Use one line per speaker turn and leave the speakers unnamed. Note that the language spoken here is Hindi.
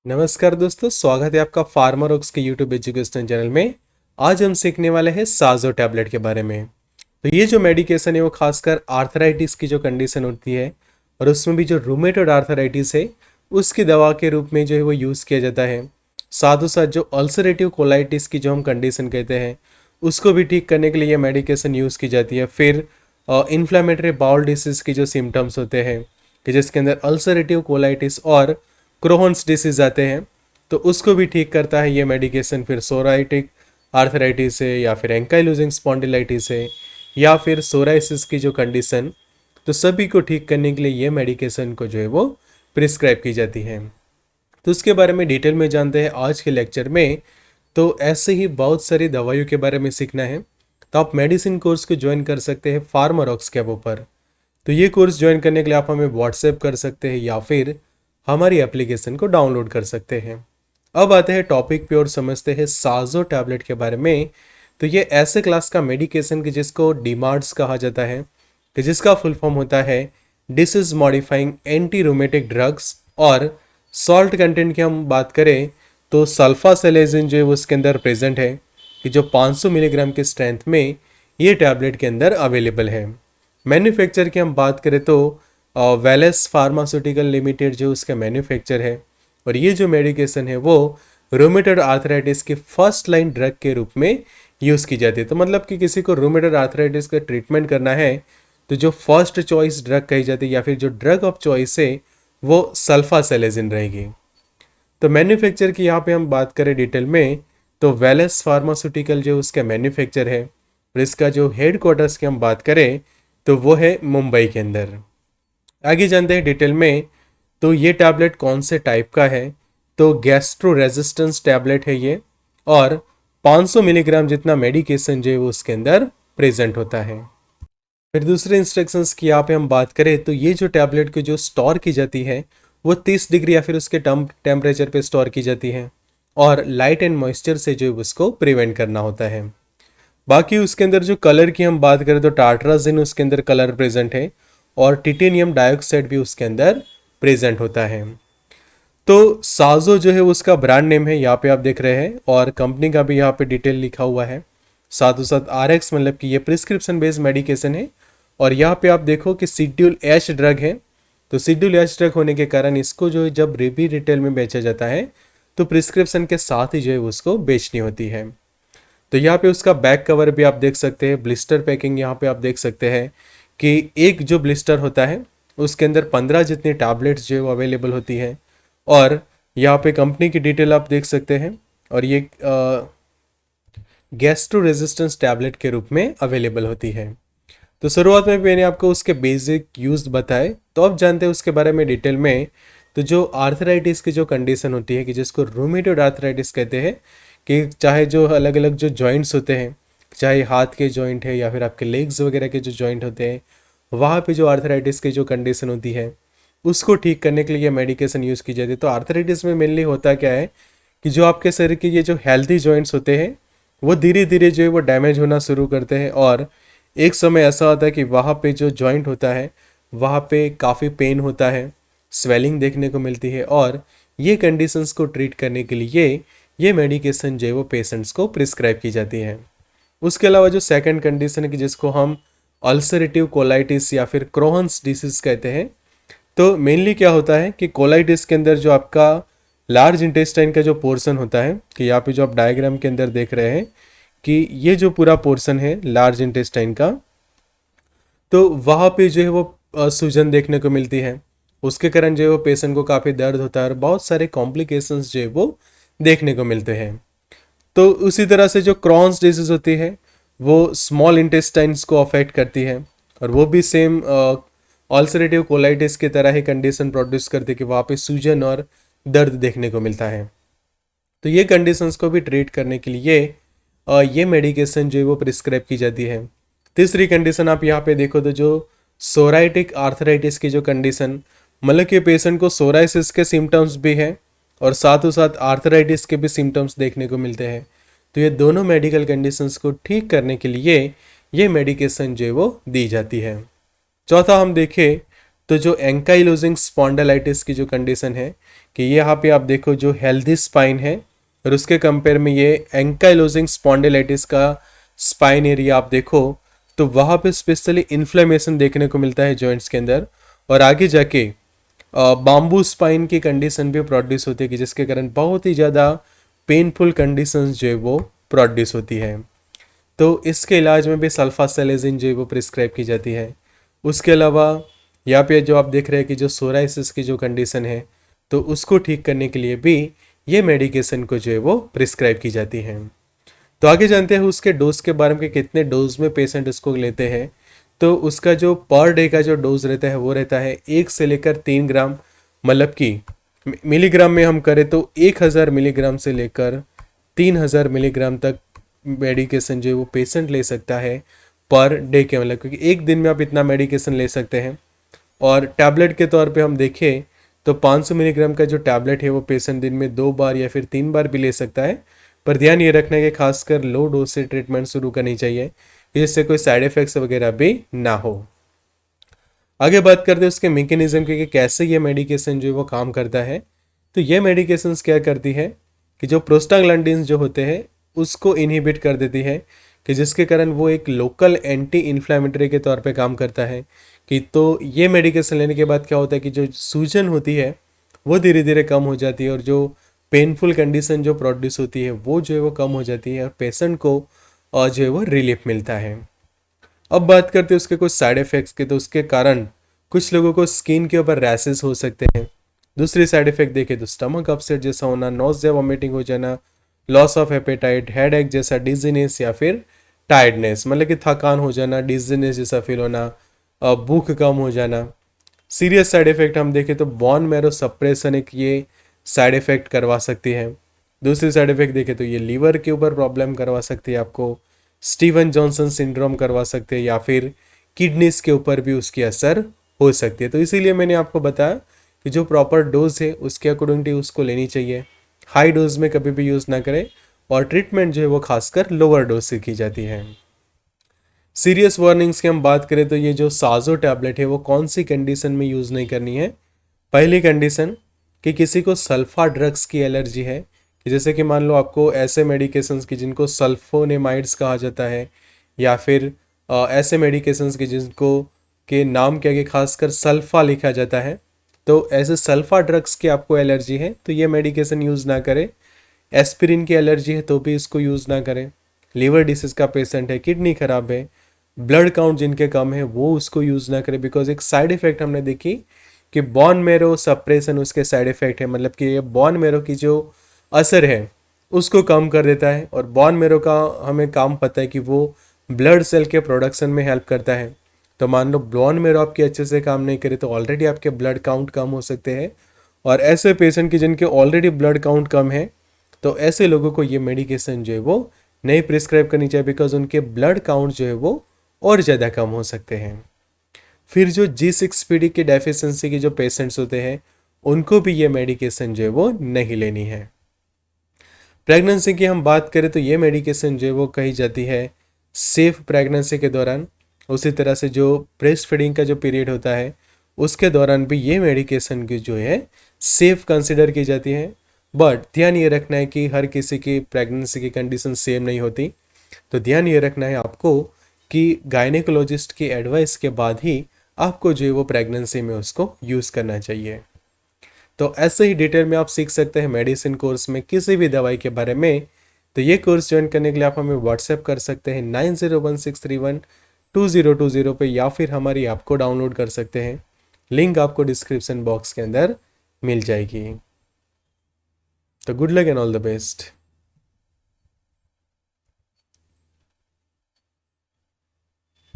नमस्कार दोस्तों, स्वागत है आपका फार्मारोक्स के यूट्यूब एजुकेशन चैनल में। आज हम सीखने वाले हैं साजो टैबलेट के बारे में। तो ये जो मेडिकेशन है वो खासकर आर्थराइटिस की जो कंडीशन होती है और उसमें भी जो रूमेटॉइड आर्थराइटिस है उसकी दवा के रूप में जो है वो यूज़ किया जाता है। साथ ही साथ जो अल्सरेटिव कोलाइटिस की जो हम कंडीशन कहते हैं उसको भी ठीक करने के लिए ये मेडिकेशन यूज़ की जाती है। फिर इन्फ्लेमेटरी बाउल डिसीज़ की जो सिम्टम्स होते हैं कि जिसके अंदर अल्सरेटिव कोलाइटिस और क्रोहन्स डिसीज आते हैं तो उसको भी ठीक करता है ये मेडिकेशन। फिर सोराइटिक आर्थराइटिस है या फिर एंकाइलोजिंग स्पॉन्डिलाइटिस है या फिर सोराइसिस की जो कंडीशन, तो सभी को ठीक करने के लिए ये मेडिकेशन को जो है वो प्रिस्क्राइब की जाती है। तो उसके बारे में डिटेल में जानते हैं आज के लेक्चर में। तो ऐसे ही बहुत सारी दवाइयों के बारे में सीखना है तो आप मेडिसिन कोर्स को ज्वाइन कर सकते हैं फार्मारॉक्स के ऊपर। तो ये कोर्स ज्वाइन करने के लिए आप हमें व्हाट्सएप कर सकते हैं या फिर हमारी एप्लीकेशन को डाउनलोड कर सकते हैं। अब आते हैं टॉपिक पे और समझते हैं साजो टैबलेट के बारे में। तो ये ऐसे क्लास का मेडिकेशन कि जिसको डीमार्ड्स कहा जाता है कि जिसका फुल फॉर्म होता है disease modifying anti rheumatic drugs. और सॉल्ट कंटेंट की हम बात करें तो सल्फासेलेजिन जो है वो उसके अंदर प्रेजेंट है कि जो 500 मिलीग्राम के स्ट्रेंथ में ये टैबलेट के अंदर अवेलेबल है। मैन्युफैक्चर की हम बात करें तो वेलेस फार्मास्यूटिकल लिमिटेड जो उसका मैन्युफैक्चर है और ये जो मेडिकेशन है वो रूमेटॉइड आर्थराइटिस के फर्स्ट लाइन ड्रग के रूप में यूज़ की जाती है। तो मतलब कि किसी को रूमेटॉइड आर्थराइटिस का ट्रीटमेंट करना है तो जो फर्स्ट चॉइस ड्रग कही जाती है या फिर जो ड्रग ऑफ चॉइस है वो सल्फासेलेजिन रहेगी। तो मैन्युफैक्चर की यहाँ पे हम बात करें डिटेल में तो वेलेस फार्मास्यूटिकल जो उसका मैन्युफैक्चर है और इसका जो हेड क्वार्टर्स की हम बात करें तो वो है मुंबई के अंदर। आगे जानते हैं डिटेल में। तो ये टैबलेट कौन से टाइप का है तो गैस्ट्रो रेजिस्टेंस टैबलेट है ये और 500 मिलीग्राम जितना मेडिकेशन जो है वो उसके अंदर प्रेजेंट होता है। फिर दूसरे इंस्ट्रक्शंस की यहाँ पे हम बात करें तो ये जो टैबलेट को जो स्टोर की जाती है वो 30 डिग्री या फिर उसके टेम्परेचर पे स्टोर की जाती है और लाइट एंड मॉइस्चर से जो है उसको प्रिवेंट करना होता है। बाकी उसके अंदर जो कलर की हम बात करें तो टार्ट्राजिन उसके अंदर कलर प्रेजेंट है और टिटेनियम डाइऑक्साइड भी उसके अंदर प्रेजेंट होता है। तो साजो जो है उसका ब्रांड नेम है, यहाँ पे आप देख रहे हैं और कंपनी का भी यहाँ पे डिटेल लिखा हुआ है। साथ ही साथ RX मतलब कि ये प्रिस्क्रिप्शन बेस्ड मेडिकेशन है और यहाँ पे आप देखो कि शेड्यूल एच ड्रग है। तो शेड्यूल एच ड्रग होने के कारण इसको जो है जब भी रिटेल में बेचा जाता है तो प्रिस्क्रिप्शन के साथ ही जो है उसको बेचनी होती है। तो यहाँ पे उसका बैक कवर भी आप देख सकते हैं, ब्लिस्टर पैकिंग यहाँ पे आप देख सकते हैं कि एक जो ब्लिस्टर होता है उसके अंदर 15 जितनी टैबलेट्स जो है वो अवेलेबल होती है और यहाँ पे कंपनी की डिटेल आप देख सकते हैं और ये गैस्ट्रो रेजिस्टेंस टैबलेट के रूप में अवेलेबल होती है। तो शुरुआत में मैंने आपको उसके बेसिक यूज बताए, तो अब जानते हैं उसके बारे में डिटेल में। तो जो आर्थराइटिस की जो कंडीशन होती है कि जिसको रूमेटॉइड आर्थराइटिस कहते हैं कि चाहे जो अलग अलग जो जॉइंट्स होते हैं, चाहे हाथ के जॉइंट है या फिर आपके लेग्स वगैरह के जो जॉइंट होते हैं, वहाँ पे जो आर्थराइटिस की जो कंडीशन होती है उसको ठीक करने के लिए मेडिकेशन यूज़ की जाती है। तो आर्थराइटिस में मेनली होता क्या है कि जो आपके शरीर के ये जो हेल्थी जॉइंट्स होते हैं वो धीरे धीरे जो है वो डैमेज होना शुरू करते हैं और एक समय ऐसा होता है कि वहाँ पे जो जॉइंट होता है वहाँ पे काफ़ी पेन होता है, स्वेलिंग देखने को मिलती है और ये कंडीशंस को ट्रीट करने के लिए ये मेडिकेशन जो है वो पेशेंट्स को प्रिस्क्राइब की जाती है। उसके अलावा जो सेकंड कंडीशन है कि जिसको हम अल्सरेटिव कोलाइटिस या फिर क्रोहन्स डिसीज कहते हैं। तो मेनली क्या होता है कि कोलाइटिस के अंदर जो आपका लार्ज इंटेस्टाइन का जो पोर्शन होता है कि यहाँ पे जो आप डायग्राम के अंदर देख रहे हैं कि ये जो पूरा पोर्शन है लार्ज इंटेस्टाइन का, तो वहाँ पे जो है वो सूजन देखने को मिलती है। उसके कारण जो है वो पेशेंट को काफ़ी दर्द होता है और बहुत सारे कॉम्प्लिकेशंस जो है वो देखने को मिलते हैं। तो उसी तरह से जो क्रॉन्स डिजीज होती है वो स्मॉल इंटेस्टाइन्स को अफेक्ट करती है और वो भी सेम अल्सरेटिव कोलाइटिस की तरह ही कंडीशन प्रोड्यूस करती है कि वहाँ पे सूजन और दर्द देखने को मिलता है। तो ये कंडीशंस को भी ट्रीट करने के लिए ये मेडिकेशन जो है वो प्रिस्क्राइब की जाती है। तीसरी कंडीशन आप यहाँ पे देखो तो जो सोराइटिक आर्थराइटिस की जो कंडीशन, मतलब कि पेशेंट को सोराइसिस के सिम्टम्स भी हैं और साथ ही साथ आर्थराइटिस के भी सिम्टम्स देखने को मिलते हैं। तो ये दोनों मेडिकल कंडीशंस को ठीक करने के लिए ये मेडिकेशन जो है वो दी जाती है। चौथा हम देखें तो जो एंकाइलोजिंग स्पॉन्डिलाइटिस की जो कंडीशन है कि यहाँ पे आप देखो जो हेल्दी स्पाइन है और उसके कंपेयर में ये एंकाइलोजिंग स्पॉन्डिलाइटिस का स्पाइन एरिया आप देखो तो वहाँ पे स्पेशली इन्फ्लेमेशन देखने को मिलता है जॉइंट्स के अंदर, और आगे जाके बाम्बू स्पाइन की कंडीशन भी प्रोड्यूस होती है कि जिसके कारण बहुत ही ज़्यादा पेनफुल कंडीशंस जो है वो प्रोड्यूस होती है। तो इसके इलाज में भी सल्फासेलेजिन जो है वो प्रिस्क्राइब की जाती है। उसके अलावा यहाँ पे जो आप देख रहे हैं कि जो सोराइसिस की जो कंडीशन है तो उसको ठीक करने के लिए भी ये मेडिकेशन को जो है वो प्रिस्क्राइब की जाती है। तो आगे जानते हैं उसके डोज के बारे में कि कितने डोज में पेशेंट उसको लेते हैं। तो उसका जो पर डे का जो डोज रहता है वो रहता है 1 से लेकर 3 ग्राम, मतलब कि मिलीग्राम में हम करें तो 1000 मिलीग्राम से लेकर 3000 मिलीग्राम तक मेडिकेशन जो है वो पेशेंट ले सकता है पर डे के, मतलब क्योंकि एक दिन में आप इतना मेडिकेशन ले सकते हैं। और टैबलेट के तौर पे हम देखें तो 500 मिलीग्राम का जो टैबलेट है वो पेशेंट दिन में 2 बार या फिर 3 बार भी ले सकता है। पर ध्यान ये रखना है कि खासकर लो डोज से ट्रीटमेंट शुरू करनी चाहिए जिससे कोई साइड इफेक्ट्स वगैरह भी ना हो। आगे बात करते हैं उसके मैकेनिज्म की कि कैसे ये मेडिकेशन जो है वो काम करता है। तो ये मेडिकेशंस क्या करती है कि जो प्रोस्टाग्लैंडिन्स जो होते हैं उसको इनहिबिट कर देती है, कि जिसके कारण वो एक लोकल एंटी इन्फ्लेमेटरी के तौर पे काम करता है। कि तो ये मेडिकेशन लेने के बाद क्या होता है कि जो सूजन होती है वो धीरे धीरे कम हो जाती है और जो पेनफुल कंडीशन जो प्रोड्यूस होती है वो जो है वो कम हो जाती है और पेशेंट को जो है वो रिलीफ मिलता है। अब बात करते हैं उसके कुछ साइड इफ़ेक्ट्स के। तो उसके कारण कुछ लोगों को स्किन के ऊपर रैसेस हो सकते हैं। दूसरी साइड इफेक्ट देखें तो स्टमक अपसेट जैसा होना, नोज़िया वॉमिटिंग हो जाना, लॉस ऑफ एपेटाइट, हेडेक जैसा डिजीनेस या फिर टायर्डनेस, मतलब कि थकान हो जाना, डिजीनेस जैसा फील होना, भूख कम हो जाना। सीरियस साइड इफेक्ट हम देखें तो बोन मैरो सप्रेशन एक ये साइड इफेक्ट करवा सकती है। दूसरी साइड इफेक्ट देखें तो ये लीवर के ऊपर प्रॉब्लम करवा सकती है आपको, स्टीवन जॉनसन सिंड्रोम करवा सकते हैं या फिर किडनीज के ऊपर भी उसकी असर हो सकती है। तो इसीलिए मैंने आपको बताया कि जो प्रॉपर डोज है उसके अकॉर्डिंगली उसको लेनी चाहिए। हाई डोज में कभी भी यूज़ ना करें और ट्रीटमेंट जो है वो खासकर लोअर डोज से की जाती है। सीरियस वार्निंग्स की हम बात करें तो ये जो साजो टैबलेट है वो कौन सी कंडीशन में यूज़ नहीं करनी है। पहली कंडीशन कि किसी को सल्फा ड्रग्स की एलर्जी है, कि जैसे कि मान लो आपको ऐसे मेडिकेशंस की जिनको सल्फोनेमाइड्स कहा जाता है या फिर ऐसे मेडिकेशंस की जिनको के नाम के आगे खासकर सल्फा लिखा जाता है, तो ऐसे सल्फा ड्रग्स की आपको एलर्जी है तो ये मेडिकेशन यूज़ ना करें। एस्पिरिन की एलर्जी है तो भी इसको यूज़ ना करें। लीवर डिसीज का पेशेंट है, किडनी खराब है, ब्लड काउंट जिनके कम है वो उसको यूज़ ना करें, बिकॉज एक साइड इफेक्ट हमने देखी कि बॉन मेरो सप्रेशन उसके साइड इफेक्ट है, मतलब कि ये बॉन मेरो की जो असर है उसको कम कर देता है। और बॉन मेरो का हमें काम पता है कि वो ब्लड सेल के प्रोडक्शन में हेल्प करता है। तो मान लो बॉन मेरो आपकी अच्छे से काम नहीं करे तो ऑलरेडी आपके ब्लड काउंट कम हो सकते हैं। और ऐसे पेशेंट की जिनके ऑलरेडी ब्लड काउंट कम है तो ऐसे लोगों को ये मेडिकेशन जो है वो नहीं प्रिस्क्राइब करनी चाहिए, बिकॉज उनके ब्लड काउंट जो है वो और ज़्यादा कम हो सकते हैं। फिर जो G6PD की डेफिशिएंसी के जो पेशेंट्स होते हैं उनको भी ये मेडिकेशन जो है वो नहीं लेनी है। प्रेगनेंसी की हम बात करें तो ये मेडिकेशन जो है वो कही जाती है सेफ प्रेगनेंसी के दौरान। उसी तरह से जो ब्रेस्ट फीडिंग का जो पीरियड होता है उसके दौरान भी ये मेडिकेशन की जो है सेफ कंसिडर की जाती है। बट ध्यान ये रखना है कि हर किसी की प्रेगनेंसी की कंडीशन सेम नहीं होती। तो ध्यान ये रखना है आपको कि गायनेकोलॉजिस्ट की एडवाइस के बाद ही आपको जो है वो प्रेगनेंसी में उसको यूज़ करना चाहिए। तो ऐसे ही डिटेल में आप सीख सकते हैं मेडिसिन कोर्स में किसी भी दवाई के बारे में। तो ये कोर्स ज्वाइन करने के लिए आप हमें व्हाट्सएप कर सकते हैं 9016312020 पे, या फिर हमारी ऐप को डाउनलोड कर सकते हैं। लिंक आपको डिस्क्रिप्शन बॉक्स के अंदर मिल जाएगी। तो good luck and all the best.